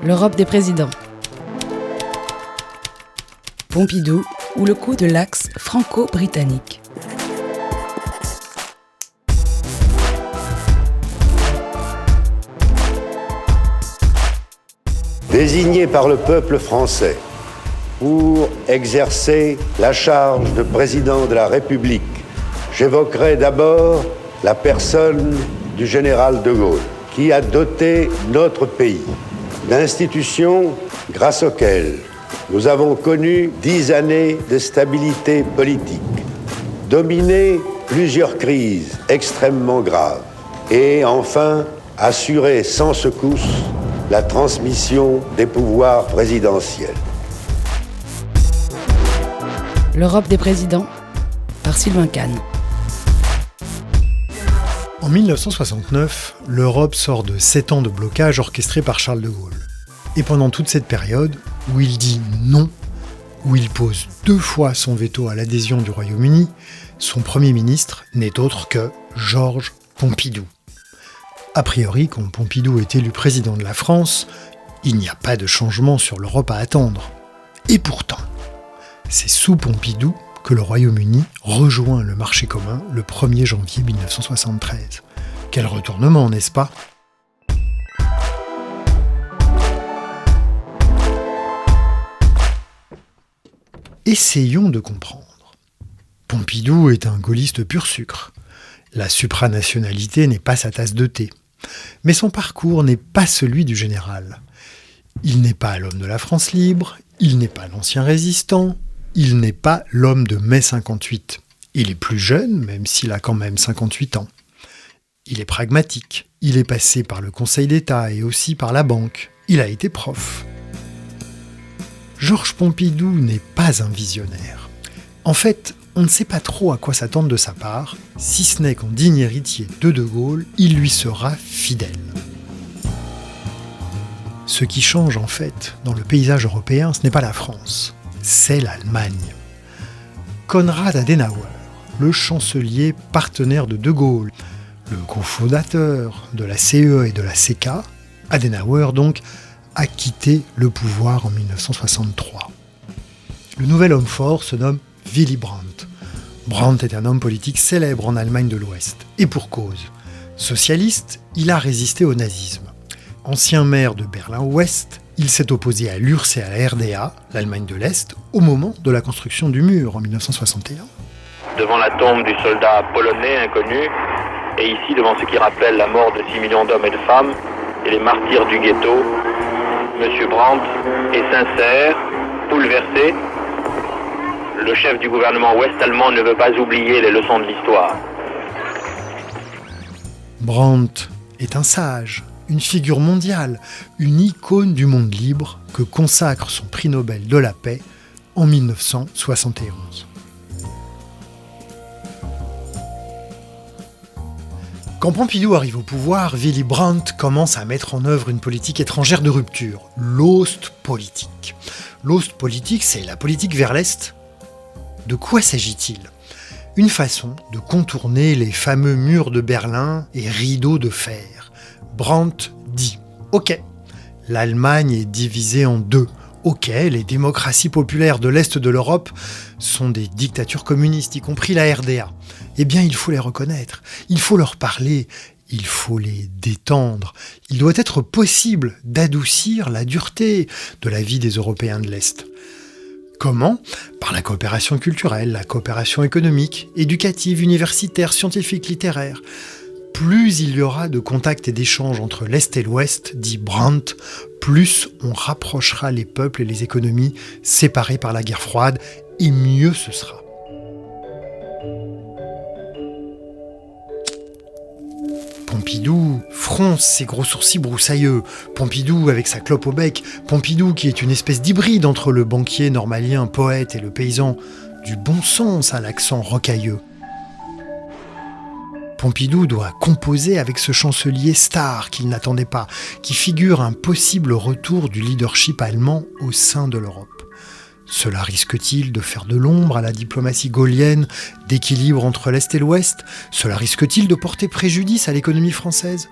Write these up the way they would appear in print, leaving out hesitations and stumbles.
L'Europe des présidents. Pompidou ou le coup de l'axe franco-britannique. Désigné par le peuple français pour exercer la charge de président de la République, j'évoquerai d'abord la personne du général de Gaulle, qui a doté notre pays d'institutions grâce auxquelles nous avons connu 10 années de stabilité politique, dominé plusieurs crises extrêmement graves et enfin assuré sans secousse la transmission des pouvoirs présidentiels. L'Europe des présidents, par Sylvain Kahn. En 1969, l'Europe sort de 7 ans de blocage orchestré par Charles de Gaulle. Et pendant toute cette période, où il dit non, où il pose 2 fois son veto à l'adhésion du Royaume-Uni, son Premier ministre n'est autre que Georges Pompidou. A priori, quand Pompidou est élu président de la France, il n'y a pas de changement sur l'Europe à attendre. Et pourtant, c'est sous Pompidou que le Royaume-Uni rejoint le marché commun le 1er janvier 1973. Quel retournement, n'est-ce pas ? Essayons de comprendre. Pompidou est un gaulliste pur sucre. La supranationalité n'est pas sa tasse de thé. Mais son parcours n'est pas celui du général. Il n'est pas l'homme de la France libre, il n'est pas l'ancien résistant, il n'est pas l'homme de mai 58. Il est plus jeune, même s'il a quand même 58 ans. Il est pragmatique, il est passé par le Conseil d'État et aussi par la banque. Il a été prof. Georges Pompidou n'est pas un visionnaire. En fait, on ne sait pas trop à quoi s'attendre de sa part, si ce n'est qu'en digne héritier de Gaulle, il lui sera fidèle. Ce qui change en fait dans le paysage européen, ce n'est pas la France, c'est l'Allemagne. Konrad Adenauer, le chancelier partenaire de Gaulle, le cofondateur de la CE et de la CK, Adenauer donc, a quitté le pouvoir en 1963. Le nouvel homme fort se nomme Willy Brandt. Brandt est un homme politique célèbre en Allemagne de l'Ouest, et pour cause. Socialiste, il a résisté au nazisme. Ancien maire de Berlin-Ouest, il s'est opposé à l'URSS et à la RDA, l'Allemagne de l'Est, au moment de la construction du mur en 1961. Devant la tombe du soldat polonais inconnu, et ici devant ce qui rappelle la mort de 6 millions d'hommes et de femmes, et les martyrs du ghetto, M. Brandt est sincère, bouleversé. Le chef du gouvernement ouest-allemand ne veut pas oublier les leçons de l'histoire. Brandt est un sage, une figure mondiale, une icône du monde libre que consacre son prix Nobel de la paix en 1971. Quand Pompidou arrive au pouvoir, Willy Brandt commence à mettre en œuvre une politique étrangère de rupture, l'Ostpolitik. L'Ostpolitik, c'est la politique vers l'Est. De quoi s'agit-il ? Une façon de contourner les fameux murs de Berlin et rideaux de fer. Brandt dit « Ok, l'Allemagne est divisée en 2. Ok, les démocraties populaires de l'Est de l'Europe sont des dictatures communistes, y compris la RDA. Eh bien, il faut les reconnaître, il faut leur parler, il faut les détendre. Il doit être possible d'adoucir la dureté de la vie des Européens de l'Est. Comment ? Par la coopération culturelle, la coopération économique, éducative, universitaire, scientifique, littéraire. Plus il y aura de contacts et d'échanges entre l'Est et l'Ouest, dit Brandt, plus on rapprochera les peuples et les économies séparés par la guerre froide, et mieux ce sera. Pompidou fronce ses gros sourcils broussailleux. Pompidou avec sa clope au bec. Pompidou qui est une espèce d'hybride entre le banquier normalien, poète et le paysan du bon sens à l'accent rocailleux. Pompidou doit composer avec ce chancelier star qu'il n'attendait pas, qui figure un possible retour du leadership allemand au sein de l'Europe. Cela risque-t-il de faire de l'ombre à la diplomatie gaullienne d'équilibre entre l'Est et l'Ouest ? Cela risque-t-il de porter préjudice à l'économie française ?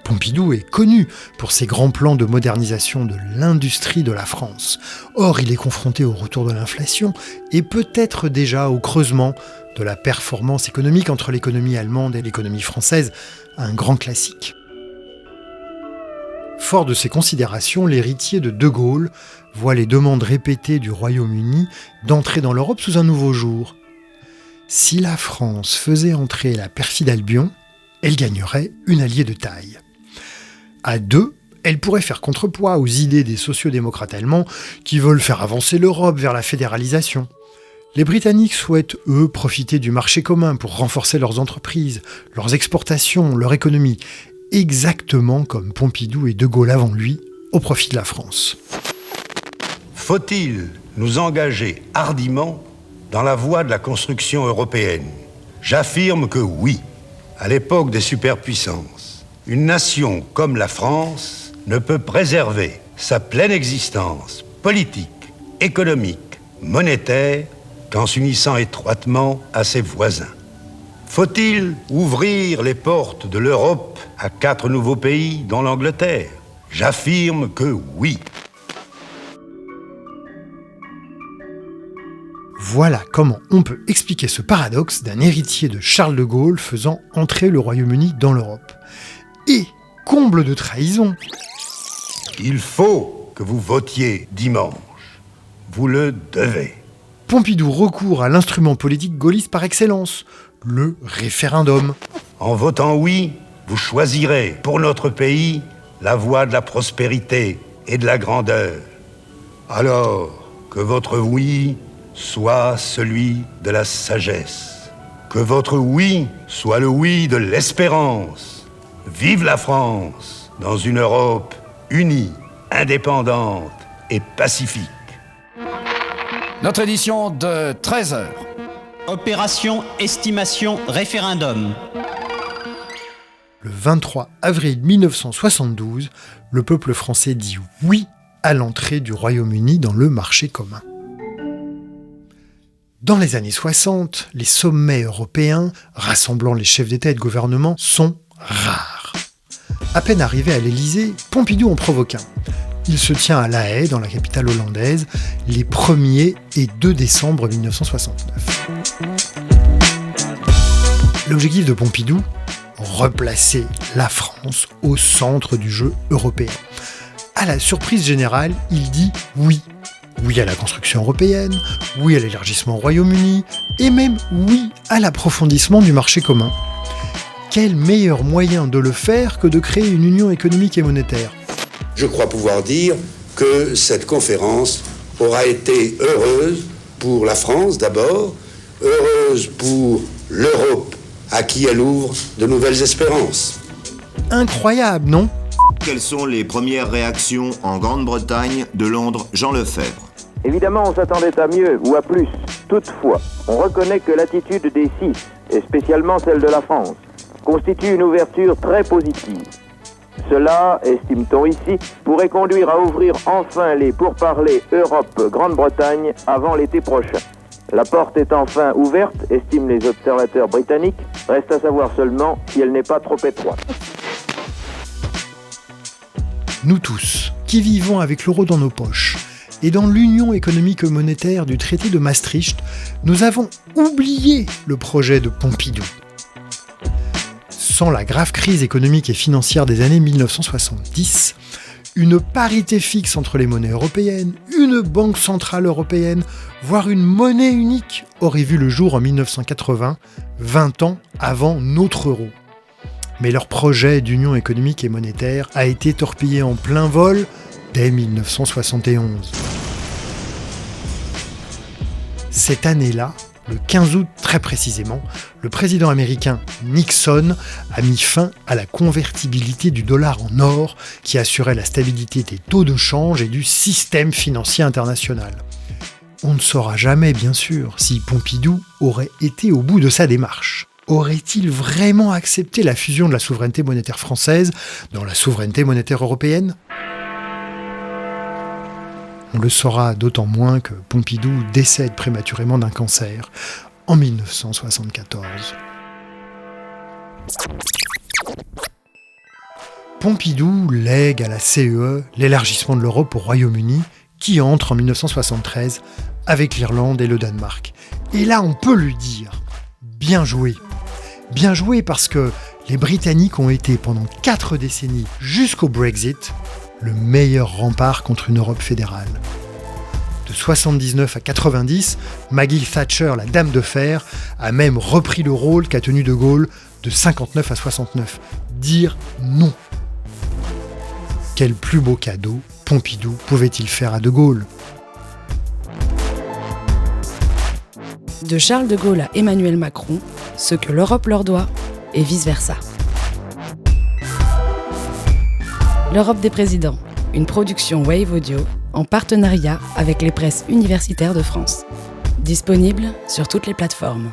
Pompidou est connu pour ses grands plans de modernisation de l'industrie de la France. Or, il est confronté au retour de l'inflation et peut-être déjà au creusement de la performance économique entre l'économie allemande et l'économie française, un grand classique. Fort de ces considérations, l'héritier de De Gaulle voit les demandes répétées du Royaume-Uni d'entrer dans l'Europe sous un nouveau jour. Si la France faisait entrer la perfide Albion, elle gagnerait une alliée de taille. À deux, elle pourrait faire contrepoids aux idées des sociodémocrates allemands qui veulent faire avancer l'Europe vers la fédéralisation. Les Britanniques souhaitent, eux, profiter du marché commun pour renforcer leurs entreprises, leurs exportations, leur économie, exactement comme Pompidou et De Gaulle avant lui, au profit de la France. Faut-il nous engager hardiment dans la voie de la construction européenne? J'affirme que oui. À l'époque des superpuissances, une nation comme la France ne peut préserver sa pleine existence politique, économique, monétaire qu'en s'unissant étroitement à ses voisins. Faut-il ouvrir les portes de l'Europe à 4 nouveaux pays, dont l'Angleterre? J'affirme que oui. Voilà comment on peut expliquer ce paradoxe d'un héritier de Charles de Gaulle faisant entrer le Royaume-Uni dans l'Europe. Et, comble de trahison, Il faut que vous votiez dimanche. Vous le devez. Pompidou recourt à l'instrument politique gaulliste par excellence, le référendum. En votant oui, vous choisirez pour notre pays la voie de la prospérité et de la grandeur. Alors que votre oui soit celui de la sagesse. Que votre oui soit le oui de l'espérance. Vive la France dans une Europe unie, indépendante et pacifique. Notre édition de 13h. Opération estimation référendum. Le 23 avril 1972, le peuple français dit oui à l'entrée du Royaume-Uni dans le marché commun. Dans les années 60, les sommets européens, rassemblant les chefs d'État et de gouvernement, sont rares. À peine arrivé à l'Élysée, Pompidou en provoque un. Il se tient à La Haye, dans la capitale hollandaise, les 1er et 2 décembre 1969. L'objectif de Pompidou, replacer la France au centre du jeu européen. À la surprise générale, il dit oui. Oui à la construction européenne, oui à l'élargissement au Royaume-Uni, et même oui à l'approfondissement du marché commun. Quel meilleur moyen de le faire que de créer une union économique et monétaire ? Je crois pouvoir dire que cette conférence aura été heureuse pour la France d'abord, heureuse pour l'Europe à qui elle ouvre de nouvelles espérances. Incroyable, non ? Quelles sont les premières réactions en Grande-Bretagne de Londres, Jean Lefebvre? Évidemment, on s'attendait à mieux ou à plus. Toutefois, on reconnaît que l'attitude des 6, et spécialement celle de la France, constitue une ouverture très positive. Cela, estime-t-on ici, pourrait conduire à ouvrir enfin les pourparlers Europe-Grande-Bretagne avant l'été prochain. La porte est enfin ouverte, estiment les observateurs britanniques, reste à savoir seulement si elle n'est pas trop étroite. Nous tous, qui vivons avec l'euro dans nos poches, et dans l'union économique et monétaire du traité de Maastricht, nous avons oublié le projet de Pompidou. Sans la grave crise économique et financière des années 1970, une parité fixe entre les monnaies européennes, une banque centrale européenne, voire une monnaie unique aurait vu le jour en 1980, 20 ans avant notre euro. Mais leur projet d'union économique et monétaire a été torpillé en plein vol dès 1971. Cette année-là, le 15 août très précisément, le président américain Nixon a mis fin à la convertibilité du dollar en or qui assurait la stabilité des taux de change et du système financier international. On ne saura jamais, bien sûr, si Pompidou aurait été au bout de sa démarche. Aurait-il vraiment accepté la fusion de la souveraineté monétaire française dans la souveraineté monétaire européenne ? On le saura d'autant moins que Pompidou décède prématurément d'un cancer en 1974. Pompidou lègue à la CEE l'élargissement de l'Europe au Royaume-Uni, qui entre en 1973 avec l'Irlande et le Danemark. Et là, on peut lui dire bien joué. Bien joué parce que les Britanniques ont été pendant 4 décennies jusqu'au Brexit le meilleur rempart contre une Europe fédérale. De 79 à 90, Maggie Thatcher, la Dame de Fer, a même repris le rôle qu'a tenu De Gaulle de 59 à 69. Dire non. Quel plus beau cadeau Pompidou pouvait-il faire à De Gaulle ? De Charles de Gaulle à Emmanuel Macron, ce que l'Europe leur doit, et vice-versa. L'Europe des présidents, une production Wave Audio en partenariat avec les presses universitaires de France. Disponible sur toutes les plateformes.